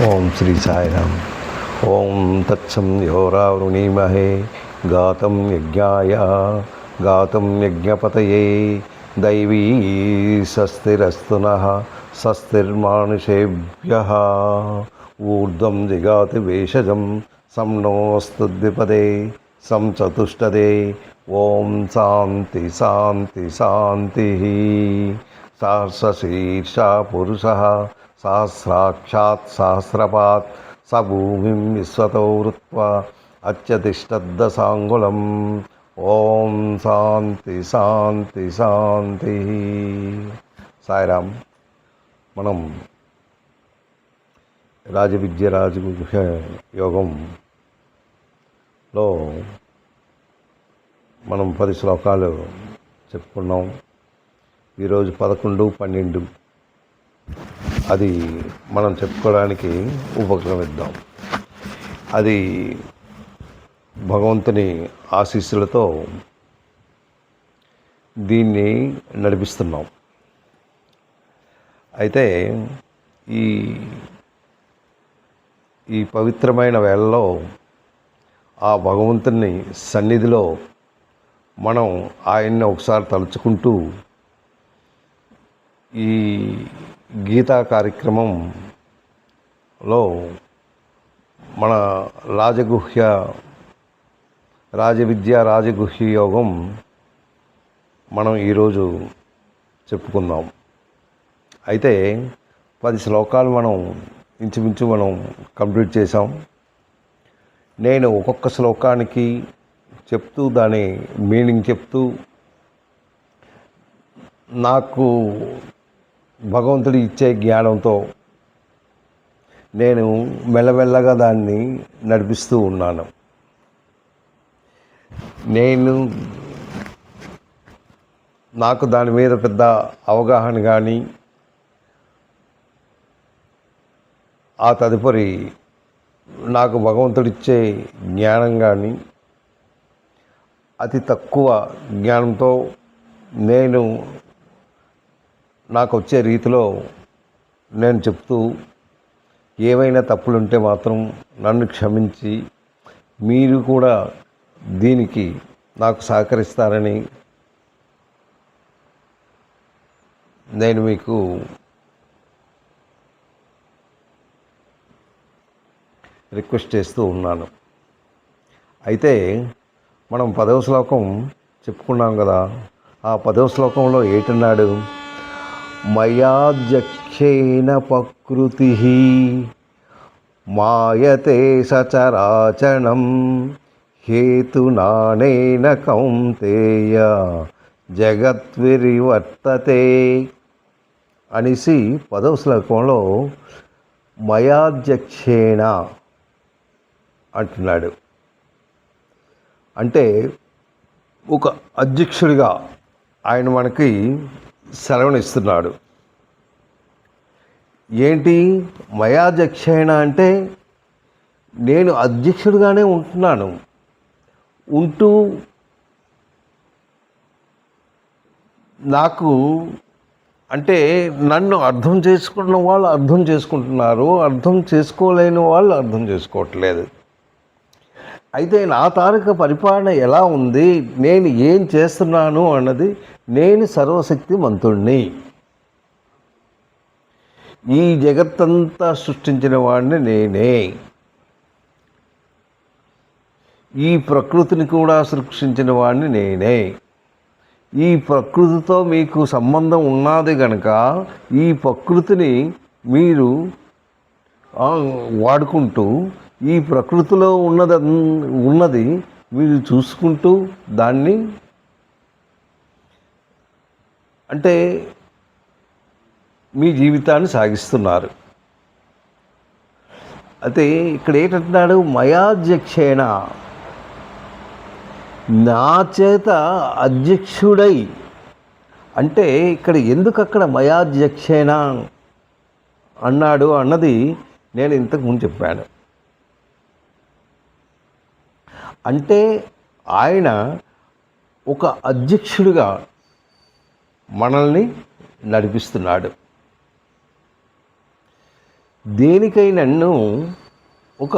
ఓం శ్రీ సాయిరామ్. ఓం తత్సం యోరావృణీమహే గాతం యజ్ఞాయ గాతం యజ్ఞపతయే దైవీ స్వస్తిరస్తు నః స్వస్తిర్మానుషేభ్యః ఊర్ధ్వం జిగాతి వేషజం సం నోऽस्तु ద్విపదే సం చతుష్టదే. ఓం శాంతి శాంతి శాంతి. సహస్రశీర్షా పురుషः సహస్రాక్షాత్ సహస్రపాత్ స భూమిం విశ్వతో వృత్వా అత్యతిష్టద్దశాంగుళం. ఓం శాంతి శాంతి శాంతి. సాయిరామ్. మనం రాజవిద్య రాజగుహ యోగంలో మనం 10 శ్లోకాలు చెప్పుకున్నాం. ఈరోజు 11, 12 అది మనం చెప్పుకోవడానికి ఉపక్రమిద్దాం. అది భగవంతుని ఆశీస్సులతో దీన్ని నడిపిస్తున్నాం. అయితే ఈ పవిత్రమైన వేళలో ఆ భగవంతుని సన్నిధిలో మనం ఆయన్ని ఒకసారి తలుచుకుంటూ ఈ గీతా కార్యక్రమంలో మన రాజగుహ్య యోగం మనం ఈరోజు చెప్పుకుందాం. అయితే 10 శ్లోకాలు మనం ఇంచుమించు కంప్లీట్ చేసాం. నేను ఒక్కొక్క శ్లోకానికి చెప్తూ దాని మీనింగ్ చెప్తూ నాకు భగవంతుడు ఇచ్చే జ్ఞానంతో నేను మెల్లమెల్లగా దాన్ని నడిపిస్తూ ఉన్నాను. నాకు దాని మీద పెద్ద అవగాహన కానీ ఆ తదుపరి నాకు భగవంతుడిచ్చే జ్ఞానం కానీ అతి తక్కువ జ్ఞానంతో నాకు వచ్చే రీతిలో నేను చెప్తూ ఏవైనా తప్పులుంటే మాత్రం నన్ను క్షమించి మీరు కూడా దీనికి నాకు సహకరిస్తారని నేను మీకు రిక్వెస్ట్ చేస్తూ ఉన్నాను. అయితే మనం 10వ శ్లోకం చెప్పుకున్నాం కదా. ఆ 10వ శ్లోకంలో ఏటన్నాడు? మయాధ్యక్షేణ ప్రకృతి మాయతే సచరాచరం హేతునానేన కౌంతేయ జగద్విరివర్తతే అనేసి 10వ శ్లోకంలో మయాధ్యక్షేణ అంటున్నాడు. అంటే ఒక అధ్యక్షుడిగా ఆయన మనకి సెలవునిస్తున్నాడు. ఏంటి మయాధ్యక్షేణ అంటే? నేను అధ్యక్షుడిగానే ఉంటున్నాను. ఉంటూ నాకు అంటే నన్ను అర్థం చేసుకున్న వాళ్ళు అర్థం చేసుకుంటున్నారు, అర్థం చేసుకోలేని వాళ్ళు అర్థం చేసుకోవట్లేదు. అయితే నా తారక పరిపాలన ఎలా ఉంది, నేను ఏం చేస్తున్నాను అన్నది, నేను సర్వశక్తిమంతుణ్ణి, ఈ జగత్తంతా సృష్టించిన వాడిని నేనే, ఈ ప్రకృతిని కూడా సృష్టించిన వాడిని నేనే. ఈ ప్రకృతితో మీకు సంబంధం ఉన్నది కనుక ఈ ప్రకృతిని మీరు వాడుకుంటూ ఈ ప్రకృతిలో ఉన్నది మీరు చూసుకుంటూ దాన్ని అంటే మీ జీవితాన్ని సాగిస్తున్నారు. అయితే ఇక్కడ ఏంటంటున్నాడు? మయాధ్యక్షేణ, నా చేత అధ్యక్షుడై. అంటే ఇక్కడ ఎందుకు అక్కడ మయాధ్యక్షేణ అన్నాడు అన్నది నేను ఇంతకుముందు చెప్పాను. అంటే ఆయన ఒక అధ్యక్షుడిగా మనల్ని నడిపిస్తున్నాడు. దేనికైనా ఒక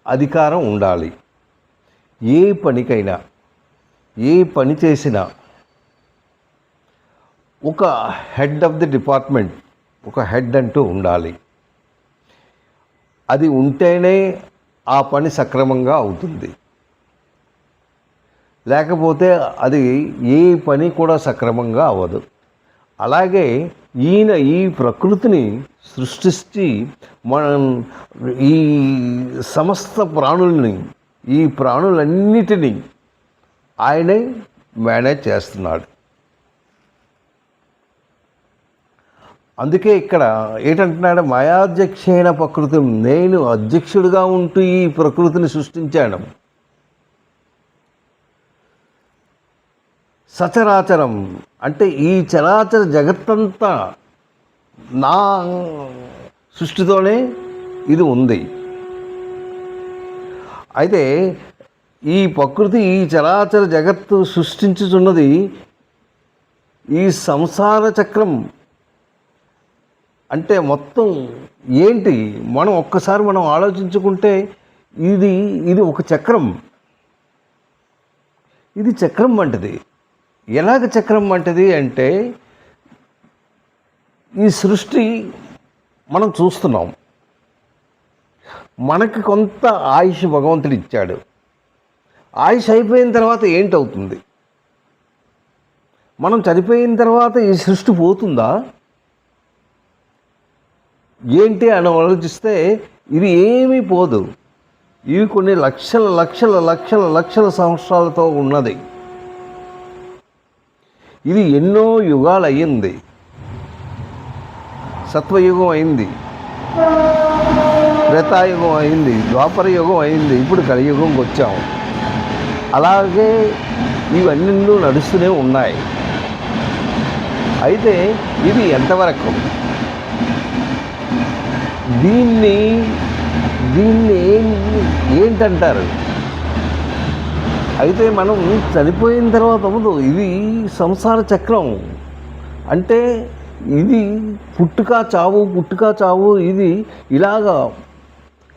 అధికారం ఉండాలి. ఏ పనికైనా, ఏ పని చేసినా ఒక హెడ్ ఆఫ్ ది డిపార్ట్మెంట్, ఒక హెడ్ అంటూ ఉండాలి. అది ఉంటేనే ఆ పని సక్రమంగా అవుతుంది. లేకపోతే అది ఏ పని కూడా సక్రమంగా అవ్వదు. అలాగే ఈయన ఈ ప్రకృతిని సృష్టించి ఈ సమస్త ప్రాణుల్ని, ఈ ప్రాణులన్నిటినీ ఆయనే మేనేజ్ చేస్తున్నాడు. అందుకే ఇక్కడ ఏంటంటున్నాడు, మాయాధ్యక్షైన ప్రకృతి, నేను అధ్యక్షుడిగా ఉంటూ ఈ ప్రకృతిని సృష్టించాను. సచరాచరం అంటే ఈ చరాచర జగత్తంతా నా సృష్టితోనే ఇది ఉంది. అయితే ఈ ప్రకృతి, ఈ చరాచర జగత్తు సృష్టించుచున్నది ఈ సంసార చక్రం. అంటే మొత్తం ఏంటి, మనం ఒక్కసారి మనం ఆలోచించుకుంటే ఇది ఒక చక్రం. ఇది చక్రం వంటిది. ఎలాగ చక్రం వంటిది అంటే, ఈ సృష్టి మనం చూస్తున్నాం. మనకి కొంత ఆయుష్ భగవంతుడు ఇచ్చాడు. ఆయుష్ అయిపోయిన తర్వాత ఏంటవుతుంది? మనం చనిపోయిన తర్వాత ఈ సృష్టి పోతుందా ఏంటి అని ఆలోచిస్తే ఇది ఏమీ పోదు. ఇవి కొన్ని లక్షల లక్షల లక్షల లక్షల సంవత్సరాలతో ఉన్నది. ఇది ఎన్నో యుగాలు అయ్యింది. సత్వయుగం అయింది, త్రేతాయుగం అయింది, ద్వాపర యుగం అయింది, ఇప్పుడు కలియుగంకి వచ్చాము. అలాగే ఇవన్నీ నడుస్తూనే ఉన్నాయి. అయితే ఇది ఎంతవరకు, దీన్ని ఏంటంటారు? అయితే మనం చనిపోయిన తర్వాత అవ్వదు. ఇది సంసార చక్రం. అంటే ఇది పుట్టుక చావు ఇది ఇలాగా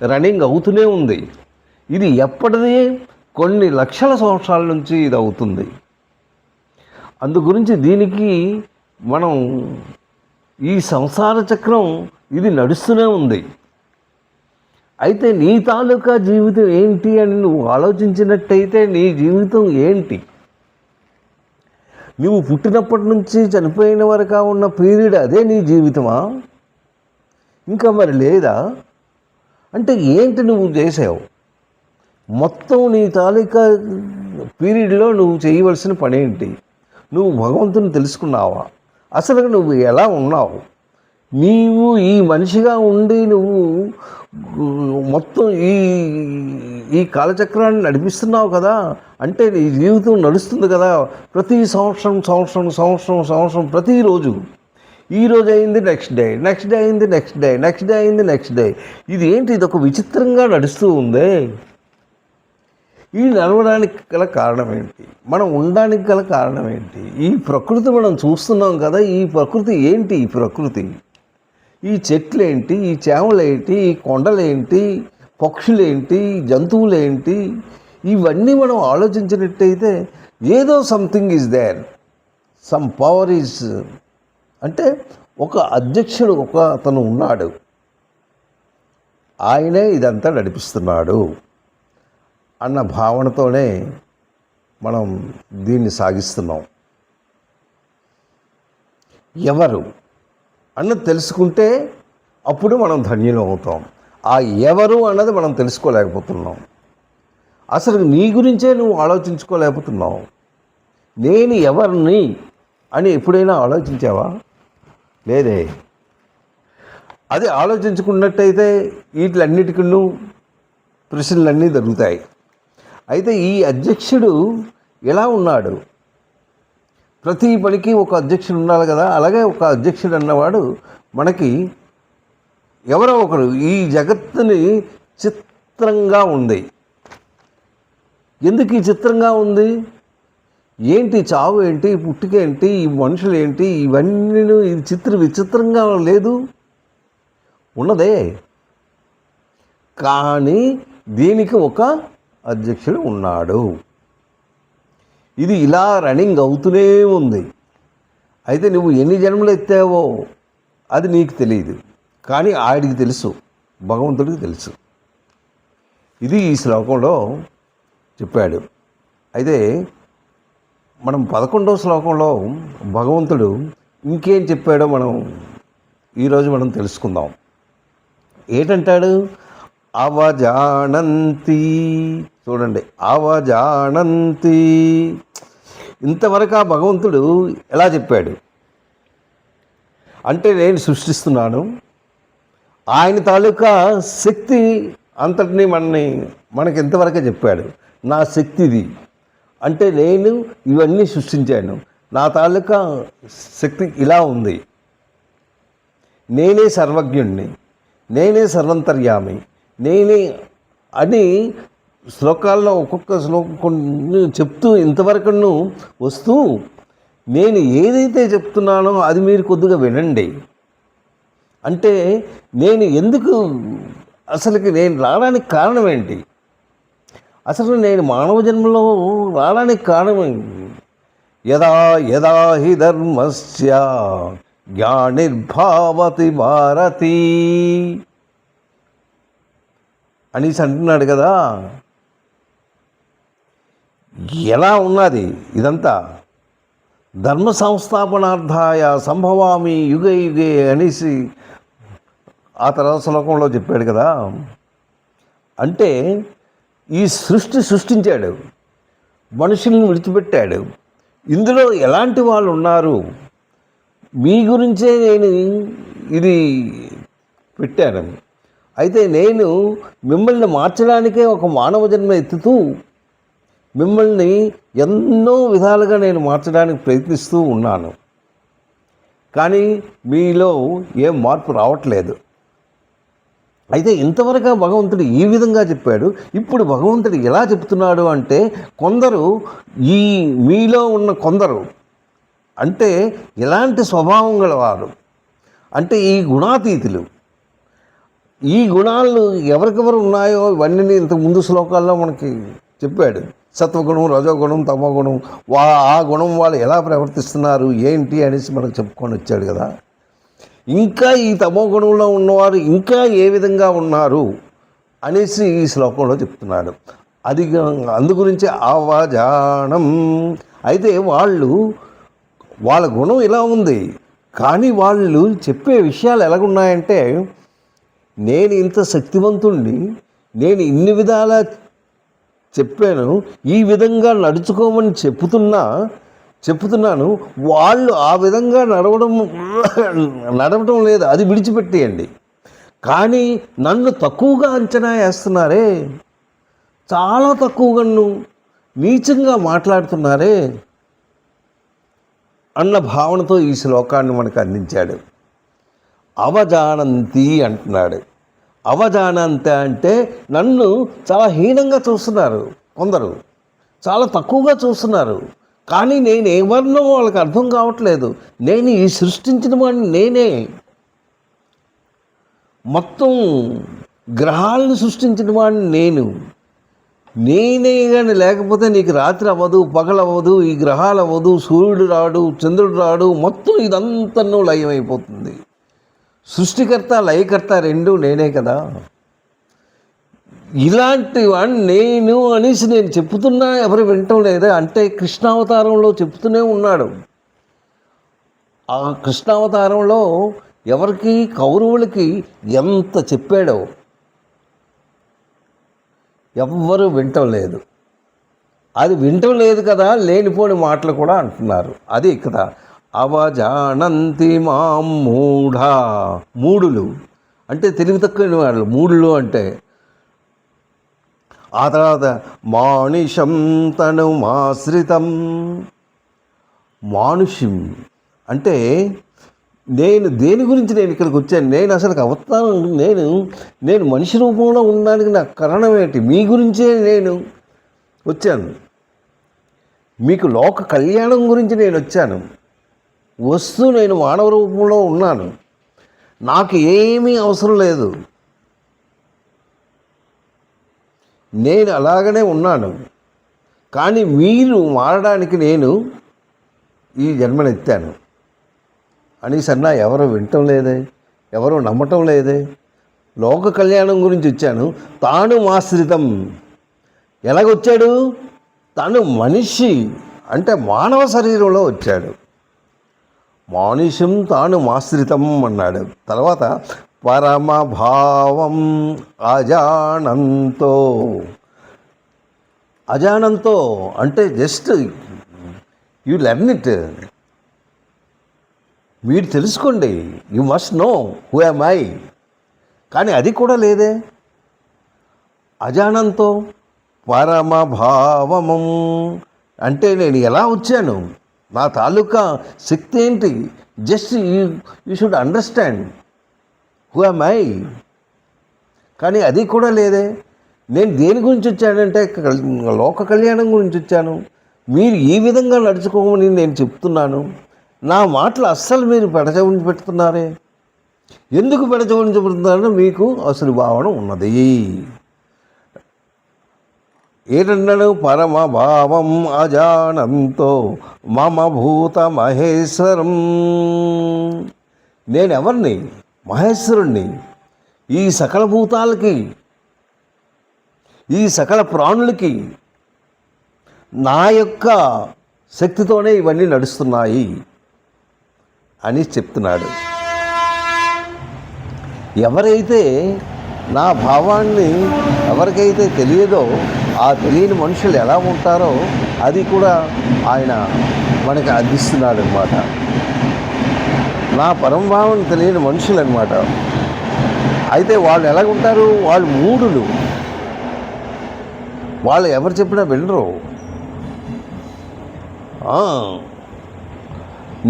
రన్నింగ్ అవుతూనే ఉంది. ఇది ఎప్పటిది? కొన్ని లక్షల సంవత్సరాల నుంచి ఇది అవుతుంది. అందు గురించి దీనికి మనం ఈ సంసార చక్రం ఇది నడుస్తూనే ఉంది. అయితే నీ తాలూకా జీవితం ఏంటి అని నువ్వు ఆలోచించినట్టయితే, నీ జీవితం ఏంటి? నువ్వు పుట్టినప్పటి నుంచి చనిపోయిన వరకు ఉన్న పీరియడ్ అదే నీ జీవితమా? ఇంకా మరి లేదా? అంటే ఏంటి నువ్వు చేసావు? మొత్తం నీ తాలూకా పీరియడ్లో నువ్వు చేయవలసిన పని ఏంటి? నువ్వు భగవంతుని తెలుసుకున్నావా? అసలు నువ్వు ఎలా ఉన్నావు? నీవు ఈ మనిషిగా ఉండి నువ్వు మొత్తం ఈ కాలచక్రాన్ని నడిపిస్తున్నావు కదా. అంటే నీ జీవితం నడుస్తుంది కదా. ప్రతి సంవత్సరం ప్రతిరోజు, ఈరోజు అయింది నెక్స్ట్ డే అయింది. ఇది ఏంటి? ఇది ఒక విచిత్రంగా నడుస్తూ ఉందే. ఈ నడవడానికి గల కారణం ఏంటి? మనం ఉండడానికి గల కారణం ఏంటి? ఈ ప్రకృతి మనం చూస్తున్నాం కదా. ఈ ప్రకృతి ఏంటి? ఈ ప్రకృతి, ఈ చెట్లేంటి, ఈ చేమలేంటి, ఈ కొండలేంటి, పక్షులేంటి, జంతువులేంటి, ఇవన్నీ మనం ఆలోచించినట్టయితే ఏదో something is there, some power is, అంటే ఒక అధ్యక్షుడు, ఒక అతను ఉన్నాడు, ఆయనే ఇదంతా నడిపిస్తున్నాడు అన్న భావనతోనే మనం దీన్ని సాగిస్తున్నాం. ఎవరు అన్నది తెలుసుకుంటే అప్పుడు మనం ధన్యులం అవుతాం. ఆ ఎవరు అన్నది మనం తెలుసుకోలేకపోతున్నాం. అసలు నీ గురించే నువ్వు ఆలోచించుకోలేకపోతున్నావు. నేను ఎవరిని అని ఎప్పుడైనా ఆలోచించావా? లేదే. అది ఆలోచించుకున్నట్టయితే వీటిలన్నిటికీ ప్రశ్నలన్నీ జరుగుతాయి. అయితే ఈ అధ్యక్షుడు ఎలా ఉన్నాడు? ప్రతి పనికి ఒక అధ్యక్షుడు ఉండాలి కదా. అలాగే ఒక అధ్యక్షుడు అన్నవాడు మనకి ఎవరో ఒకరు ఈ జగత్తుని చిత్రంగా ఉంది. ఎందుకు ఈ చిత్రంగా ఉంది? ఏంటి చావు ఏంటి, పుట్టుక ఏంటి, ఈ మనుషులు ఏంటి, ఇవన్నీ ఇది విచిత్రంగా లేదు. ఉన్నదే. కానీ దీనికి ఒక అధ్యక్షుడు ఉన్నాడు. ఇది ఇలా రన్నింగ్ అవుతూనే ఉంది. అయితే నువ్వు ఎన్ని జన్మలు ఎత్తావో అది నీకు తెలియదు, కానీ ఆడికి తెలుసు, భగవంతుడికి తెలుసు. ఇది ఈ శ్లోకంలో చెప్పాడు. అయితే మనం 11వ శ్లోకంలో భగవంతుడు ఇంకేం చెప్పాడో ఈరోజు మనం తెలుసుకుందాం. ఏంటంటాడు? అవజానంతి. చూడండి, అవజానంతి. ఇంతవరకు ఆ భగవంతుడు ఎలా చెప్పాడు అంటే, నేను సృష్టిస్తున్నాను, ఆయన తాలూకా శక్తి అంతటినీ మనకి ఎంతవరకే చెప్పాడు. నా శక్తిది అంటే నేను ఇవన్నీ సృష్టించాను, నా తాలూకా శక్తి ఇలా ఉంది, నేనే సర్వజ్ఞుణ్ణి, నేనే సర్వంతర్యామి, నేనే అని శ్లోకాల్లో ఒక్కొక్క శ్లోకం చెప్తూ ఇంతవరకు వస్తూ, నేను ఏదైతే చెప్తున్నానో అది మీరు కొద్దిగా వినండి. అంటే నేను ఎందుకు, అసలుకి నేను రావడానికి కారణం ఏంటి, అసలు నేను మానవ జన్మలో రావడానికి కారణం ఏంటి? యదా యదా హి ధర్మస్య జ్ఞానిర్భావతి భారతి అనేసి అంటున్నాడు కదా. ఎలా ఉన్నది ఇదంతా? ధర్మ సంస్థాపనార్థాయ సంభవామి యుగే యుగే అనేసి ఆ తర్వాత శ్లోకంలో చెప్పాడు కదా. అంటే ఈ సృష్టించాడు, మనుషుల్ని విడిచిపెట్టాడు. ఇందులో ఎలాంటి వాళ్ళు ఉన్నారు మీ గురించే నేను ఇది పెట్టాను. అయితే నేను మిమ్మల్ని మార్చడానికే ఒక మానవ జన్మ ఎత్తుతూ మిమ్మల్ని ఎన్నో విధాలుగా నేను మార్చడానికి ప్రయత్నిస్తూ ఉన్నాను, కానీ మీలో ఏం మార్పు రావట్లేదు. అయితే ఇంతవరకు భగవంతుడు ఈ విధంగా చెప్పాడు. ఇప్పుడు భగవంతుడు ఎలా చెప్తున్నాడు అంటే, కొందరు ఈ మీలో ఉన్న కొందరు అంటే ఎలాంటి స్వభావం గలవారు అంటే ఈ గుణాతీతులు. ఈ గుణాలు ఎవరికెవరు ఉన్నాయో ఇవన్నీ ఇంతకు ముందు శ్లోకాల్లో మనకి చెప్పాడు. సత్వగుణం, రజోగుణం, తమోగుణం, ఆ గుణం వాళ్ళు ఎలా ప్రవర్తిస్తున్నారు ఏంటి అనేసి మనకు చెప్పుకొని వచ్చాడు కదా. ఇంకా ఈ తమో గుణంలో ఉన్నవారు ఇంకా ఏ విధంగా ఉన్నారు అనేసి ఈ శ్లోకంలో చెప్తున్నాడు. అది అందు గురించి అవజానం. అయితే వాళ్ళ గుణం ఇలా ఉంది, కానీ వాళ్ళు చెప్పే విషయాలు ఎలాగున్నాయంటే, నేను ఇంత శక్తివంతుణ్ణి, నేను ఇన్ని విధాల చెప్పాను, ఈ విధంగా నడుచుకోమని చెప్తున్నాను, వాళ్ళు ఆ విధంగా నడవడం లేదు, అది విడిచిపెట్టేయండి. కానీ నన్ను తక్కువగా అంచనా వేస్తున్నారే, చాలా తక్కువగా నీచంగా మాట్లాడుతున్నారే అన్న భావనతో ఈ శ్లోకాన్ని మనకు అందించాడు. అవజానంతి అంటున్నాడు. అవజానంతి అంటే నన్ను చాలా హీనంగా చూస్తున్నారు, కొందరు చాలా తక్కువగా చూస్తున్నారు, కానీ నేను ఎవరినో వాళ్ళకి అర్థం కావట్లేదు. నేను ఈ సృష్టించిన వాడిని నేనే, మొత్తం గ్రహాలను సృష్టించిన వాడిని నేనే కానీ లేకపోతే నీకు రాత్రి అవ్వదు, పగలవ్వదు, ఈ గ్రహాలు అవ్వదు, సూర్యుడు రాడు, చంద్రుడు రాడు, మొత్తం ఇదంతా లయమైపోతుంది. సృష్టికర్త లయకర్త రెండూ నేనే కదా. ఇలాంటి వాడిని నేను అనేసి నేను చెప్తున్నా ఎవరు వినటం లేదా అంటే, కృష్ణావతారంలో చెప్తూనే ఉన్నాడు. ఆ కృష్ణావతారంలో ఎవరికి, కౌరవులకి ఎంత చెప్పాడో ఎవ్వరూ వినటం లేదు. అది వినటం లేదు కదా, లేనిపోని మాటలు కూడా అంటున్నారు. అది కదా అవజానంతి మాం మూఢా. మూఢులు అంటే తెలివి తక్కువ వాళ్ళు, మూఢులు అంటే. ఆ తర్వాత మానుషం తనుమాశ్రితం. మానుష్యం అంటే నేను దేని గురించి నేను ఇక్కడికి వచ్చాను, నేను అసలు అవతారం, నేను మనిషి రూపంలో ఉండడానికి నాకు కారణం ఏంటి? మీ గురించే నేను వచ్చాను, మీకు లోక కళ్యాణం గురించి నేను వచ్చాను. నేను మానవ రూపంలో ఉన్నాను, నాకు ఏమీ అవసరం లేదు, నేను అలాగనే ఉన్నాను, కానీ మీరు మారడానికి నేను ఈ జన్మనెత్తాను అనేసి అన్నా ఎవరు వినటం లేదే, ఎవరు నమ్మటం లేదే. లోక కళ్యాణం గురించి వచ్చాను, తాను ఆశ్రితం. ఎలాగొచ్చాడు? తను మనిషి అంటే మానవ శరీరంలో వచ్చాడు. మానుషం తాను ఆశ్రితం అన్నాడు. తర్వాత పరమభావం అజానంతో. అజానంతో అంటే జస్ట్ యు లెర్న్ ఇట్, మీరు తెలుసుకోండి, you must know who am I. కానీ అది కూడా లేదే. అజానంతో పరమభావము అంటే నేను ఎలా వచ్చాను, నా తాలూకా శక్తి ఏంటి, just you should understand who am I. కానీ అది కూడా లేదే. నేను దేని గురించి వచ్చానంటే లోక కళ్యాణం గురించి వచ్చాను, మీరు ఈ విధంగా నడుచుకోమని నేను చెప్తున్నాను. నా మాటలు అస్సలు మీరు పెడచెవిని పెడుతున్నారే. ఎందుకు పెడచెవిని చెబుతున్నారో మీకు అసలు భావన ఉన్నది. ఏంటన్నాడు? పరమభావం అజానంతో మమ భూత మహేశ్వరం. నేనెవరిని? మహేశ్వరుణ్ణి. ఈ సకల భూతాలకి, ఈ సకల ప్రాణులకి నా యొక్క శక్తితోనే ఇవన్నీ నడుస్తున్నాయి అని చెప్తున్నాడు. ఎవరైతే నా భావాన్ని ఎవరికైతే తెలియదో ఆ తెలియని మనుషులు ఎలా ఉంటారో అది కూడా ఆయన మనకి అందిస్తున్నాడు అనమాట. నా పరమభావం తెలియని మనుషులు అనమాట. అయితే వాళ్ళు ఎలాగుంటారు? వాళ్ళు మూఢులు, వాళ్ళు ఎవరు చెప్పినా వినరు.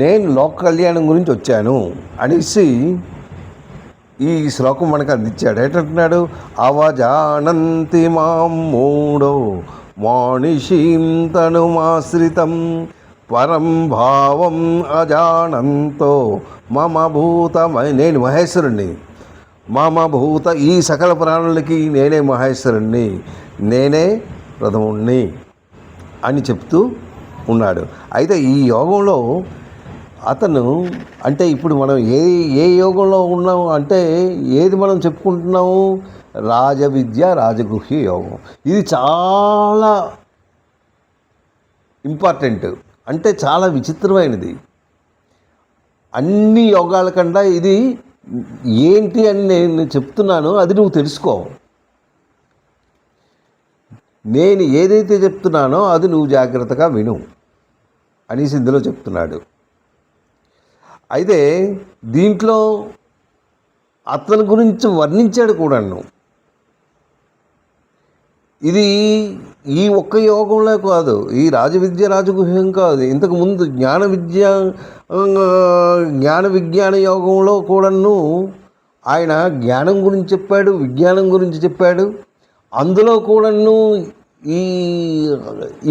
నేను లోక కళ్యాణం గురించి వచ్చాను అనేసి ఈ శ్లోకం మనకు అందించాడు. ఏంటంటున్నాడు? అవజానంతి మాం మూఢో మానిషీం తనుమాశ్రితం పరం భావం అజానంతో మమ భూతమై. నేను మహేశ్వరుణ్ణి, మమ భూత ఈ సకల ప్రాణులకి నేనే మహేశ్వరుణ్ణి, నేనే ప్రథముణ్ణి అని చెప్తూ ఉన్నాడు. అయితే ఈ యోగంలో అతను అంటే ఇప్పుడు మనం ఏ యోగంలో ఉన్నాము అంటే ఏది మనం చెప్పుకుంటున్నాము? రాజవిద్య రాజగృహ్య యోగం. ఇది చాలా ఇంపార్టెంట్, అంటే చాలా విచిత్రమైనది. అన్ని యోగాల కన్నా ఇది ఏంటి అని నేను చెప్తున్నానో అది నువ్వు తెలుసుకో. నేను ఏదైతే చెప్తున్నానో అది నువ్వు జాగ్రత్తగా విను అనేసి ఇందులో చెప్తున్నాడు. అయితే దీంట్లో అతని గురించి వర్ణించాడు కూడాను. ఇది ఈ ఒక్క యోగంలో కాదు, ఈ రాజవిద్య రాజగుహ్యం కాదు, ఇంతకుముందు జ్ఞాన విజ్ఞాన యోగంలో కూడాను ఆయన జ్ఞానం గురించి చెప్పాడు, విజ్ఞానం గురించి చెప్పాడు. అందులో కూడాను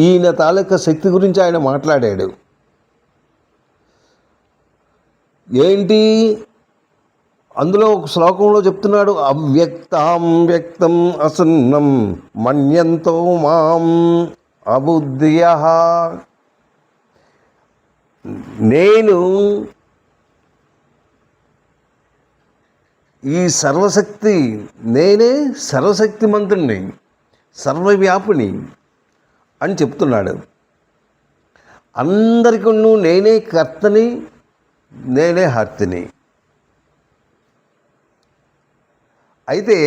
ఈయన తాలూకా శక్తి గురించి ఆయన మాట్లాడాడు. ఏంటి అందులో ఒక శ్లోకంలో చెప్తున్నాడు? అవ్యక్తాం వ్యక్తం అసన్నం మన్యంతో మాం అబుద్ధ్యః. నేను ఈ సర్వశక్తి, నేనే సర్వశక్తిమంతుణ్ణి, సర్వవ్యాపిని అని చెప్తున్నాడు. అందరికీ నేనే కర్తని, నేనే హర్తిని. అయితే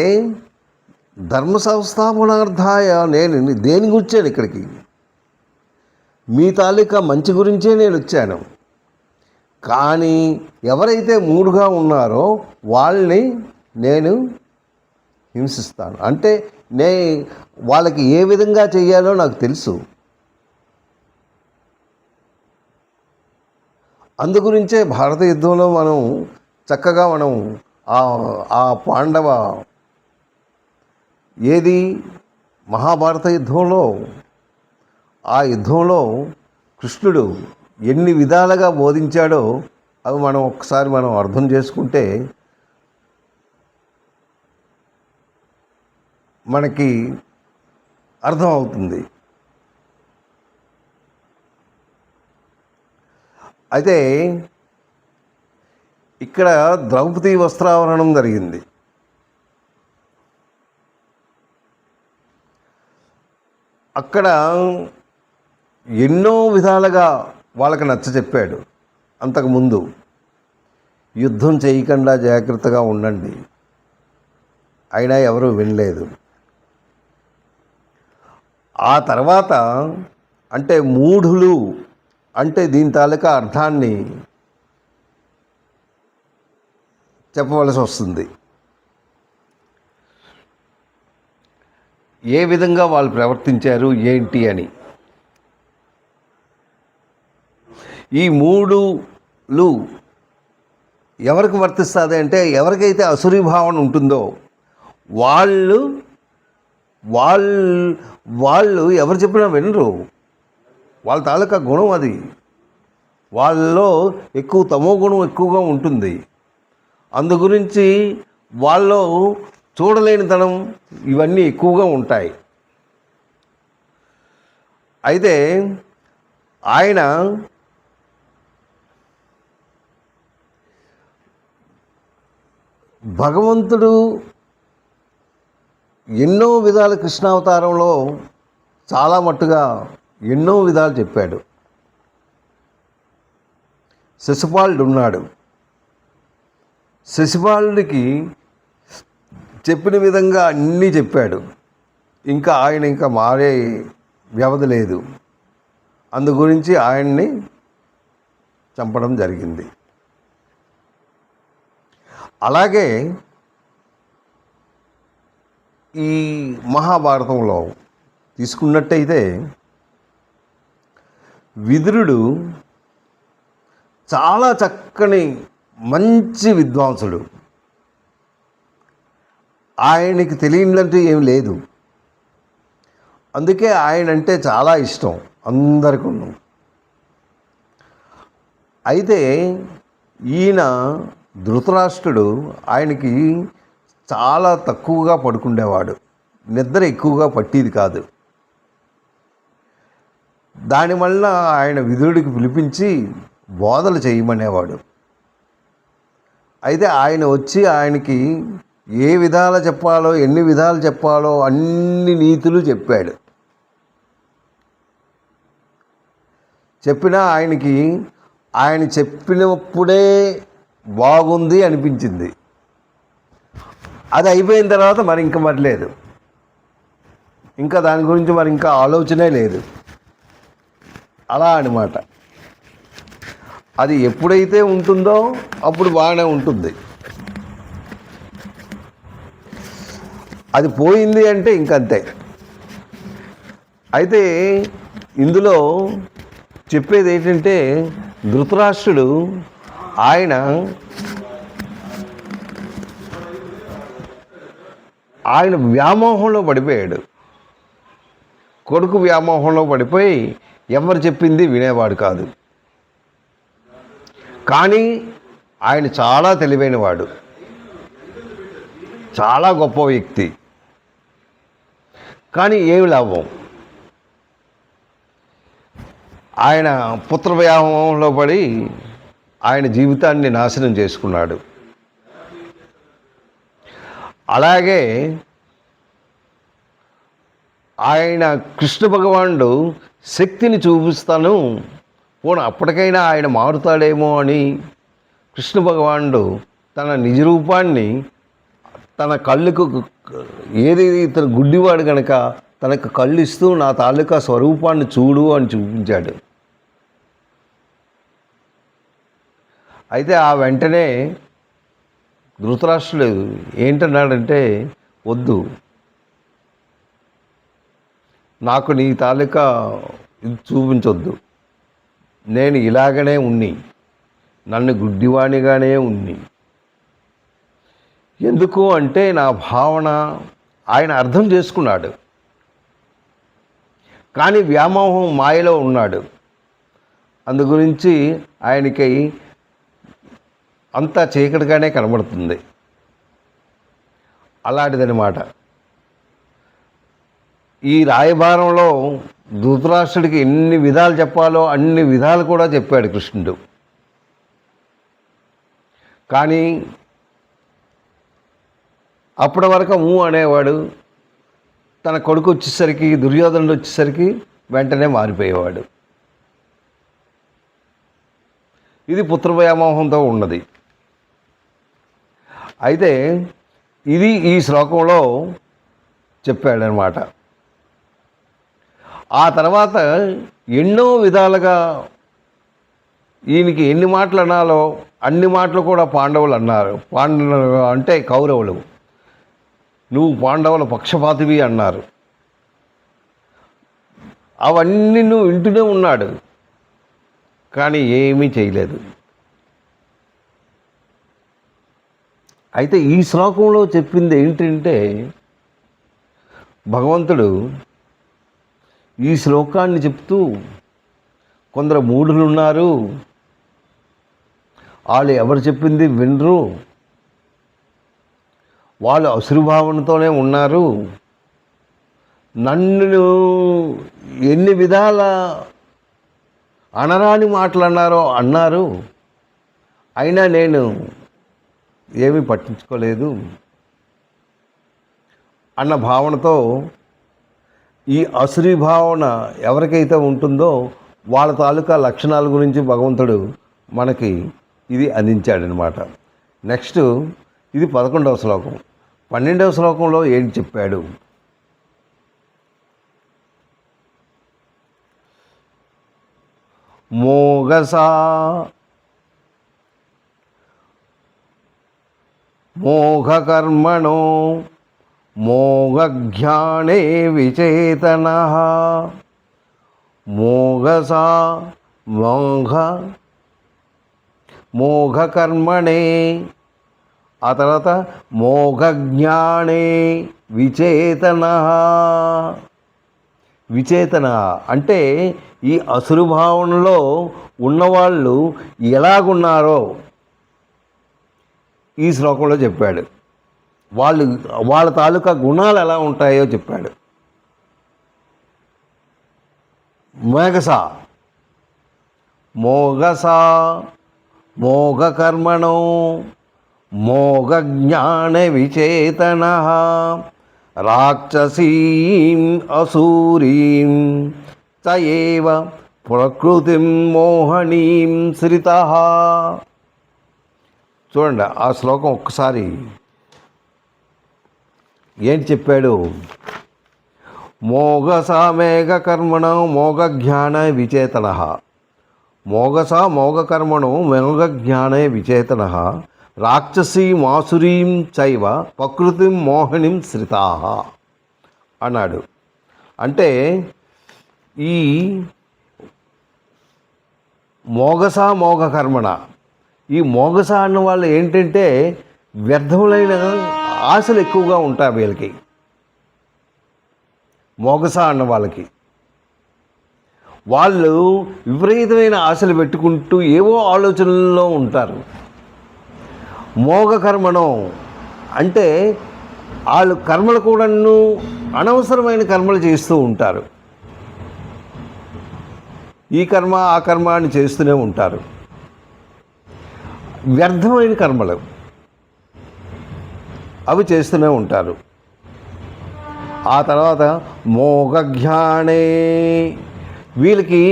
ధర్మ సంస్థాపనార్థాయ నేను దేనికి వచ్చాను ఇక్కడికి? మీ తాలూకా మంచి గురించే నేను వచ్చాను. కానీ ఎవరైతే మూడుగా ఉన్నారో వాళ్ళని నేను హింసిస్తాను. అంటే వాళ్ళకి ఏ విధంగా చేయాలో నాకు తెలుసు. అందుగురించే భారత యుద్ధంలో మనం చక్కగా ఆ పాండవ ఏది మహాభారత యుద్ధంలో, ఆ యుద్ధంలో కృష్ణుడు ఎన్ని విధాలుగా బోధించాడో అవి మనం ఒక్కసారి అర్థం చేసుకుంటే మనకి అర్థమవుతుంది. అయితే ఇక్కడ ద్రౌపది వస్త్రావరణం జరిగింది. అక్కడ ఎన్నో విధాలుగా వాళ్ళకి నచ్చచెప్పాడు. అంతకుముందు యుద్ధం చేయకుండా జాగ్రత్తగా ఉండండి, అయినా ఎవరూ వినలేదు. ఆ తర్వాత అంటే మూఢులు అంటే దీని తాలూకా అర్థాన్ని చెప్పవలసి వస్తుంది. ఏ విధంగా వాళ్ళు ప్రవర్తించారు ఏంటి అని. ఈ మూడులు ఎవరికి వర్తిస్తుంది అంటే, ఎవరికైతే అసురీ భావన ఉంటుందో వాళ్ళు వాళ్ళు వాళ్ళు ఎవరు చెప్పినా వినరు. వాళ్ళ తాలూకా గుణం అది. వాళ్ళలో ఎక్కువ తమో గుణం ఎక్కువగా ఉంటుంది. అందు గురించి వాళ్ళలో చూడలేనితనం ఇవన్నీ ఎక్కువగా ఉంటాయి. అయితే ఆయన భగవంతుడు ఎన్నో విధాల కృష్ణావతారంలో చాలా మట్టుగా ఎన్నో విధాలు చెప్పాడు. శిశుపాలుడు ఉన్నాడు. శిశుపాలుడికి చెప్పిన విధంగా అన్నీ చెప్పాడు. ఆయన ఇంకా మారే వ్యవధి లేదు. అందు గురించి ఆయన్ని చంపడం జరిగింది. అలాగే ఈ మహాభారతంలో తీసుకున్నట్టయితే విదురుడు చాలా చక్కని మంచి విద్వాంసుడు. ఆయనకి తెలియదంటూ ఏం లేదు. అందుకే ఆయన అంటే చాలా ఇష్టం అందరికీ. అయితే ఈయన ధృతరాష్ట్రుడు ఆయనకి చాలా తక్కువగా పడుకుండేవాడు. నిద్ర ఎక్కువగా పట్టేది కాదు. దానివల్ల ఆయన విదురుడికి పిలిపించి బోధలు చేయమనేవాడు. అయితే ఆయన వచ్చి ఆయనకి ఏ విధాలు చెప్పాలో ఎన్ని విధాలు చెప్పాలో అన్ని నీతులు చెప్పాడు. చెప్పినా ఆయనకి ఆయన చెప్పినప్పుడే బాగుంది అనిపించింది. అది అయిపోయిన తర్వాత మరి లేదు. ఇంకా దాని గురించి ఇంకా ఆలోచనే లేదు. అలా అన్నమాట. అది ఎప్పుడైతే ఉంటుందో అప్పుడు బాగానే ఉంటుంది. అది పోయింది అంటే ఇంకంతే. అయితే ఇందులో చెప్పేది ఏంటంటే, ధృతరాష్ట్రుడు ఆయన వ్యామోహంలో పడిపోయాడు. కొడుకు వ్యామోహంలో పడిపోయి ఎవరు చెప్పింది వినేవాడు కాదు. కానీ ఆయన చాలా తెలివైనవాడు, చాలా గొప్ప వ్యక్తి. కానీ ఏమి లాభం? ఆయన పుత్ర వ్యామోహంలో పడి ఆయన జీవితాన్ని నాశనం చేసుకున్నాడు. అలాగే ఆయన కృష్ణ భగవానుడు శక్తిని చూపిస్తాను, పోను అప్పటికైనా ఆయన మారుతాడేమో అని కృష్ణ భగవానుడు తన నిజ రూపాన్ని తన కళ్ళకు ఏది ఇతను గుడ్డివాడు కనుక తనకు కళ్ళు ఇస్తూ నా తాలూకా స్వరూపాన్ని చూడు అని చూపించాడు. అయితే ఆ వెంటనే ధృతరాష్ట్రుడు ఏంటన్నాడంటే, వద్దు, నాకు నీ తాలూకా ఇది చూపించొద్దు, నేను ఇలాగనే ఉన్ని, నన్ను గుడ్డివాణిగానే ఉన్ని. ఎందుకు అంటే నా భావన ఆయన అర్థం చేసుకున్నాడు. కానీ వ్యామోహం మాయలో ఉన్నాడు. అందు గురించి ఆయనకి అంతా చీకటిగానే కనబడుతుంది. అలాంటిదన్నమాట. ఈ రాయబారంలో ధృతరాష్ట్రుడికి ఎన్ని విధాలు చెప్పాలో అన్ని విధాలు కూడా చెప్పాడు కృష్ణుడు. కానీ అప్పటి వరకు అనేవాడు. తన కొడుకు వచ్చేసరికి, దుర్యోధనుడు వచ్చేసరికి వెంటనే మారిపోయేవాడు. ఇది పుత్రవ్యామోహంతో ఉన్నది. అయితే ఇది ఈ శ్లోకంలో చెప్పాడనమాట. ఆ తర్వాత ఎన్నో విధాలుగా ఈయనకి ఎన్ని మాటలు అనాలో అన్ని మాటలు కూడా పాండవులు అన్నారు. అంటే కౌరవులు, నువ్వు పాండవుల పక్షపాతివి అన్నారు. అవన్నీ నువ్వు వింటూనే ఉన్నాడు, కానీ ఏమీ చేయలేదు. అయితే ఈ శ్లోకంలో చెప్పింది ఏంటంటే, భగవంతుడు ఈ శ్లోకాన్ని చెప్తూ కొందరు మూఢులు ఉన్నారు, వాళ్ళు ఎవరు చెప్పింది వినరు, వాళ్ళు అసురుభావనతోనే ఉన్నారు, నన్ను ఎన్ని విధాల అనరాని మాటలు అన్నారు, అయినా నేను ఏమీ పట్టించుకోలేదు అన్న భావనతో, ఈ అసురీ భావన ఎవరికైతే ఉంటుందో వాళ్ళ తాలూకా లక్షణాల గురించి భగవంతుడు మనకి ఇది అందించాడనమాట. నెక్స్ట్ ఇది 11వ శ్లోకం. 12వ శ్లోకంలో ఏంటి చెప్పాడు? మోఘకర్మణో మోఘజ్ఞానే విచేతనః మోఘకర్మణే, ఆ తర్వాత మోఘజ్ఞానే విచేతనః. విచేతన అంటే ఈ అసురుభావనలో ఉన్నవాళ్ళు ఎలాగున్నారో ఈ శ్లోకంలో చెప్పాడు. వాళ్ళ తాలూకా గుణాలు ఎలా ఉంటాయో చెప్పాడు. మోఘకర్మణో మోఘజ్ఞాన విచేతనః రాక్షసీం అసూరీం తయేవ ప్రకృతిం మోహనీం శ్రితః. చూడండి ఆ శ్లోకం ఒక్కసారి ఏంటి చెప్పాడు? మోఘకర్మణో మోఘజ్ఞాన విచేతనః. మోఘకర్మణో మోఘజ్ఞాన విచేతనః రాక్షసీం ఆసురీం చైవ ప్రకృతిం మోహనీం శ్రితాః అన్నాడు. అంటే ఈ మోఘకర్మణ, ఈ మోగస అన్న వాళ్ళు ఏంటంటే వ్యర్థములైన ఆశలు ఎక్కువగా ఉంటాయి వీళ్ళకి. మోగస అన్న వాళ్ళకి వాళ్ళు విపరీతమైన ఆశలు పెట్టుకుంటూ ఏవో ఆలోచనల్లో ఉంటారు. మోఘకర్మణం అంటే వాళ్ళు కర్మలు కూడాను అనవసరమైన కర్మలు చేస్తూ ఉంటారు. ఈ కర్మ ఆ కర్మ అని చేస్తూనే ఉంటారు. వ్యర్థమైన కర్మలు అవి చేస్తూనే ఉంటారు. ఆ తర్వాత మోఘజ్ఞానే, వీళ్ళకి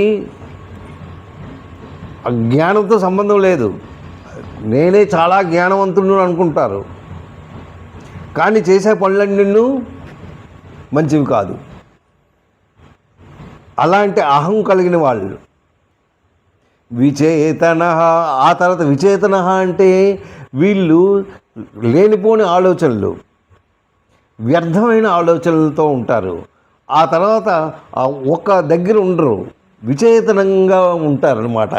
జ్ఞానంతో సంబంధం లేదు. నేనే చాలా జ్ఞానవంతుడు అనుకుంటారు, కానీ చేసే పనులన్నీ మంచివి కాదు. అలాంటి అహం కలిగిన వాళ్ళు. విచేతన, ఆ తర్వాత విచేతన అంటే వీళ్ళు లేనిపోని ఆలోచనలు, వ్యర్థమైన ఆలోచనలతో ఉంటారు. ఆ తర్వాత ఒక దగ్గర ఉండరు, విచేతనంగా ఉంటారనమాట.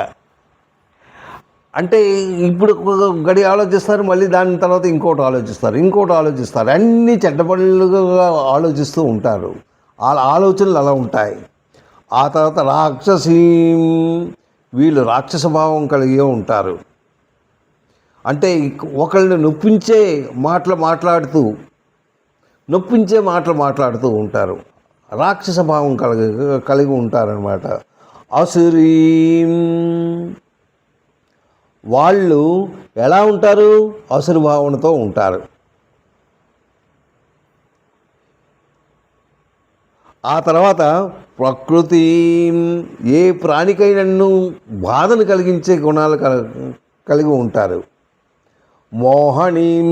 అంటే ఇప్పుడు గడి ఆలోచిస్తారు, మళ్ళీ దాని తర్వాత ఇంకోటి ఆలోచిస్తారు, అన్నీ చెడ్డ పనులుగా ఆలోచిస్తూ ఉంటారు. వాళ్ళ ఆలోచనలు అలా ఉంటాయి. ఆ తర్వాత రాక్షసీం, వీళ్ళు రాక్షస భావం కలిగి ఉంటారు. అంటే ఒకళ్ళని నొప్పించే మాటలు మాట్లాడుతూ ఉంటారు. రాక్షస భావం కలిగి ఉంటారనమాట. అసురీం వాళ్ళు ఎలా ఉంటారు? అసురు భావనతో ఉంటారు. ఆ తర్వాత ప్రకృతి ఏ ప్రాణికైనను బాధను కలిగించే గుణాలు కలిగి ఉంటారు. మోహనీం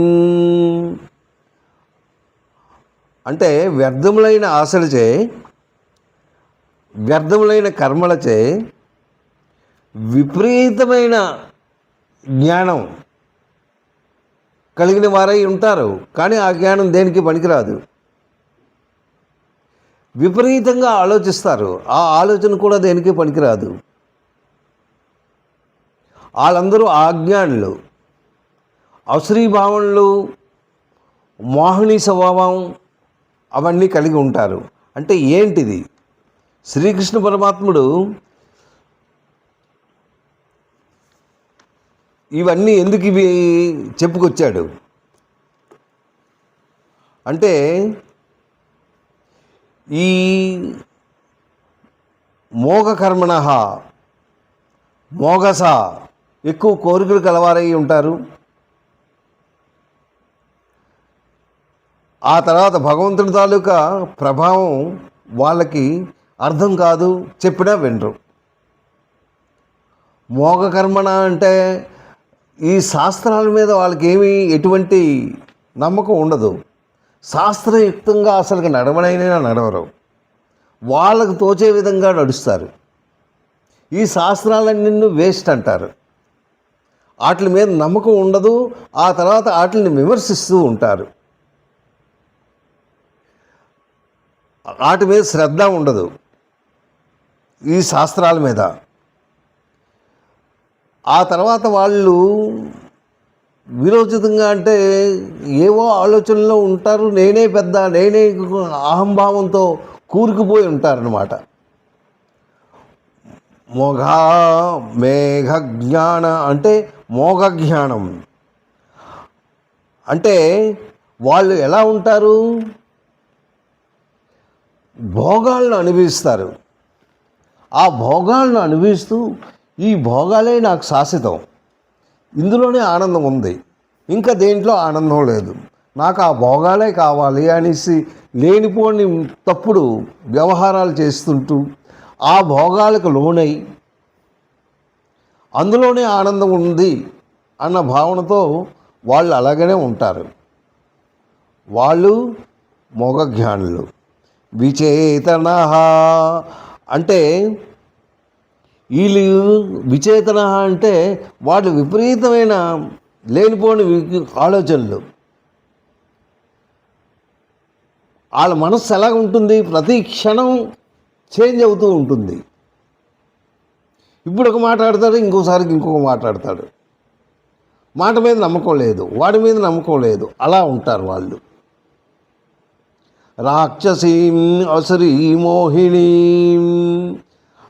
అంటే వ్యర్థములైన ఆశలచే, వ్యర్థములైన కర్మలచే విపరీతమైన జ్ఞానం కలిగిన వారై ఉంటారు. కానీ ఆ జ్ఞానం దేనికి పనికిరాదు. విపరీతంగా ఆలోచిస్తారు, ఆ ఆలోచన కూడా దేనికి పనికిరాదు. వాళ్ళందరూ అజ్ఞానులు, అసురీ భావనలు, మోహిని స్వభావం అవన్నీ కలిగి ఉంటారు. అంటే ఏంటిది? శ్రీకృష్ణ పరమాత్ముడు ఇవన్నీ ఎందుకు ఇవి చెప్పుకొచ్చాడు అంటే, ఈ మోగకర్మణ మోగస ఎక్కువ కోరికలు కలవారై ఉంటారు. ఆ తర్వాత భగవంతుని తాలూకా ప్రభావం వాళ్ళకి అర్థం కాదు, చెప్పినా వినరు. మోగకర్మణ అంటే ఈ శాస్త్రాల మీద వాళ్ళకి ఎటువంటి నమ్మకం ఉండదు. శాస్త్రయుక్తంగా అసలు నడవనైనా నడవరు, వాళ్ళకు తోచే విధంగా నడుస్తారు. ఈ శాస్త్రాలన్నీ వేస్ట్ అంటారు. వాటి మీద నమ్మకం ఉండదు. ఆ తర్వాత వాటిని విమర్శిస్తూ ఉంటారు. వాటి మీద శ్రద్ధ ఉండదు, ఈ శాస్త్రాల మీద. ఆ తర్వాత వాళ్ళు విరోచితంగా అంటే ఏవో ఆలోచనలో ఉంటారు. నేనే పెద్ద, నేనే అహంభావంతో కూరుకుపోయి ఉంటారన్నమాట. మేఘ జ్ఞాన అంటే మోగ జ్ఞానం అంటే వాళ్ళు ఎలా ఉంటారు? భోగాలను అనుభవిస్తారు. ఆ భోగాలను అనుభవిస్తూ ఈ భోగాలే నాకు శాశ్వతం, ఇందులోనే ఆనందం ఉంది, ఇంకా దేంట్లో ఆనందం లేదు, నాకు ఆ భోగాలే కావాలి అనేసి లేనిపోని తప్పుడు వ్యవహారాలు చేస్తుంటూ ఆ భోగాలకు లోనై అందులోనే ఆనందం ఉంది అన్న భావనతో వాళ్ళు అలాగనే ఉంటారు. వాళ్ళు మోగజ్ఞానులు. విచేతన అంటే వీళ్ళు విచేతన అంటే వాళ్ళు విపరీతమైన లేనిపోని ఆలోచనలు. వాళ్ళ మనస్సు ఎలాగ ఉంటుంది? ప్రతి క్షణం చేంజ్ అవుతూ ఉంటుంది. ఇప్పుడు ఒక మాట్లాడతాడు, ఇంకోసారికి ఇంకొక మాట్లాడతాడు. మాట మీద నమ్మకం లేదు, వాడి మీద నమ్మకం లేదు, అలా ఉంటారు వాళ్ళు. రాక్షసీం అసురీ మోహినీ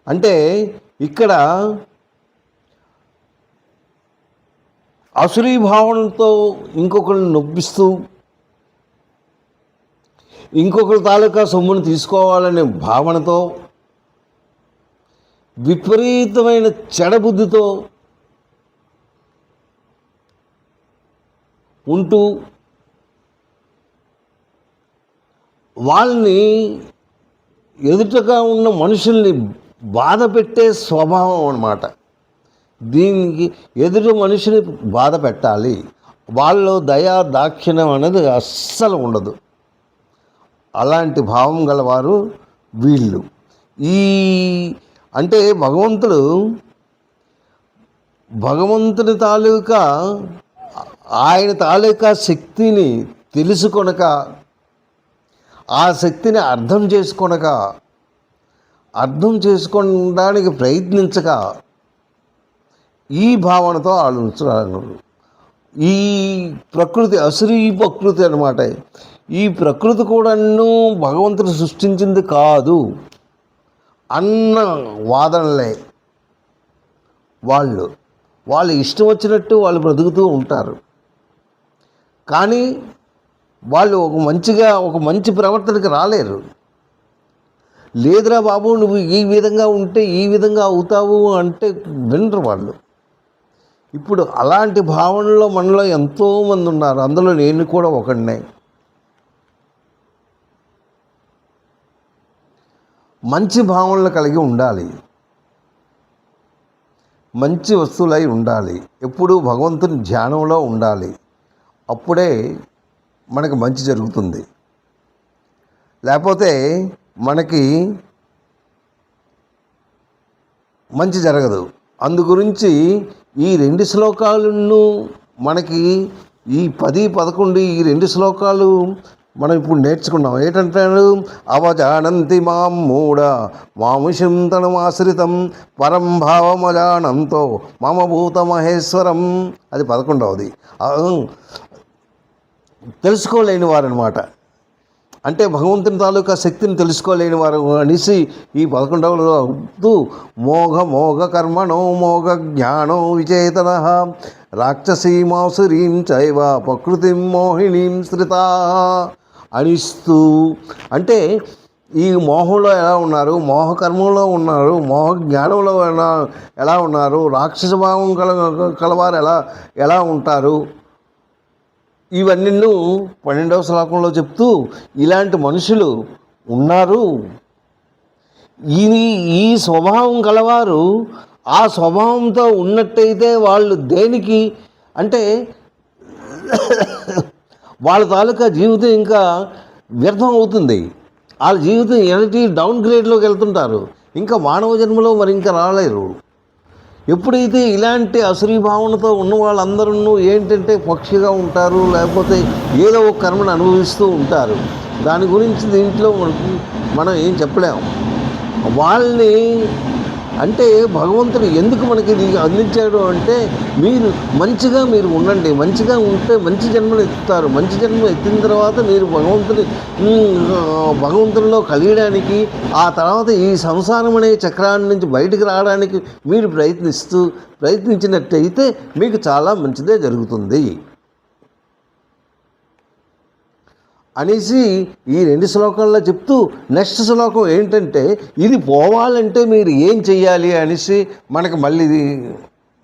అంటే ఇక్కడ అసురీ భావనతో ఇంకొకరిని నొప్పిస్తూ ఇంకొకరి తాలూకా సొమ్మును తీసుకోవాలనే భావనతో విపరీతమైన చెడబుద్ధితో ఉంటూ వాళ్ళని ఎదుటగా ఉన్న మనుషుల్ని బాధ పెట్టే స్వభావం అన్నమాట. దీనికి ఎదుటి మనిషిని బాధ పెట్టాలి, వాళ్ళలో దయా దాక్షిణ్యం అనేది అస్సలు ఉండదు. అలాంటి భావం గలవారు వీళ్ళు. ఈ అంటే భగవంతుని తాలూకా ఆయన తాలూకా శక్తిని తెలుసుకొనక, ఆ శక్తిని అర్థం చేసుకోవడానికి ప్రయత్నించక ఈ భావనతో ఆలోచించారు. ఈ ప్రకృతి అసురీ ప్రకృతి అన్నమాట. ఈ ప్రకృతి కూడాను భగవంతుడు సృష్టించింది కాదు అన్న వాదనలే. వాళ్ళు ఇష్టం వచ్చినట్టు వాళ్ళు బ్రతుకుతూ ఉంటారు. కానీ వాళ్ళు ఒక మంచి ప్రవర్తనకి రాలేరు. లేదురా బాబు నువ్వు ఈ విధంగా ఉంటే ఈ విధంగా అవుతావు అంటే వినరు వాళ్ళు. ఇప్పుడు అలాంటి భావనలో మనలో ఎంతోమంది ఉన్నారు, అందులో నేను కూడా ఒకడినే. మంచి భావనలు కలిగి ఉండాలి, మంచి వస్తువులై ఉండాలి, ఎప్పుడూ భగవంతుని ధ్యానంలో ఉండాలి. అప్పుడే మనకు మంచి జరుగుతుంది. లేకపోతే మనకి మంచి జరగదు. అందు గురించి ఈ 2 శ్లోకాలను మనకి ఈ 10, 11 ఈ 2 శ్లోకాలు మనం ఇప్పుడు నేర్చుకున్నాం. ఏంటంటాడు? అవజానంతి మాం మూఢ మాముషం తనుమాశ్రితం పరం భావమజానంతో మమ భూత మహేశ్వరం. అది 11వది. తెలుసుకోలేని వారనమాట. అంటే భగవంతుని తాలూకా శక్తిని తెలుసుకోలేని వారు అనేసి ఈ 11వది మోఘ కర్మణో మోఘ జ్ఞానో విచేతన రాక్షసీమాసురీం చైవ ప్రకృతిం మోహినీం శ్రితా అనిస్తూ. అంటే ఈ మోహంలో ఎలా ఉన్నారు, మోహ కర్మంలో ఉన్నారు, మోహ జ్ఞానంలో ఎలా ఉన్నారు, రాక్షస భావం కలవారు ఎలా ఉంటారు, ఇవన్నీ 12వ శ్లోకంలో చెప్తూ ఇలాంటి మనుషులు ఉన్నారు. ఈ స్వభావం కలవారు ఆ స్వభావంతో ఉన్నట్టయితే వాళ్ళు దేనికి అంటే వాళ్ళ తాలూకా జీవితం ఇంకా వ్యర్థం అవుతుంది. వాళ్ళ జీవితం ఎనటి డౌన్ గ్రేడ్లోకి వెళ్తుంటారు. ఇంకా మానవ జన్మలో మరి ఇంకా రాలేరు. ఎప్పుడైతే ఇలాంటి అసురీ భావనతో ఉన్న వాళ్ళందరూ ఏంటంటే పక్షిగా ఉంటారు, లేకపోతే ఏదో ఒక కర్మను అనుభవిస్తూ ఉంటారు. దాని గురించి దీంట్లో మనం ఏం చెప్పలేము. వాళ్ళని అంటే భగవంతుడు ఎందుకు మనకి ఇది అందించాడు అంటే మీరు మంచిగా ఉండండి, మంచిగా ఉంటే మంచి జన్మలు ఎత్తుతారు. మంచి జన్మ ఎత్తిన తర్వాత మీరు భగవంతునిలో కలియడానికి, ఆ తర్వాత ఈ సంసారం అనే చక్రాన్ని నుంచి బయటికి రావడానికి మీరు ప్రయత్నించినట్టయితే మీకు చాలా మంచిదే జరుగుతుంది అనేసి ఈ 2 శ్లోకాల్లో చెప్తూ నెక్స్ట్ శ్లోకం ఏంటంటే ఇది పోవాలంటే మీరు ఏం చెయ్యాలి అనేసి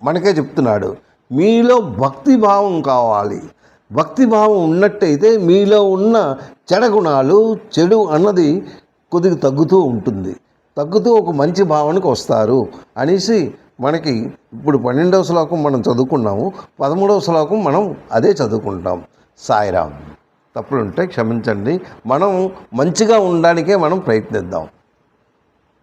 మనకే చెప్తున్నాడు. మీలో భక్తిభావం కావాలి. భక్తిభావం ఉన్నట్టయితే మీలో ఉన్న చెడు అన్నది కొద్దిగా తగ్గుతూ ఉంటుంది. తగ్గుతూ ఒక మంచి భావనకు వస్తారు అనేసి మనకి ఇప్పుడు 12వ శ్లోకం మనం చదువుకున్నాము. 13వ శ్లోకం మనం అదే చదువుకుంటాం. సాయిరామ్. తప్పులుంటే క్షమించండి. మనం మంచిగా ఉండడానికే మనం ప్రయత్నిద్దాం.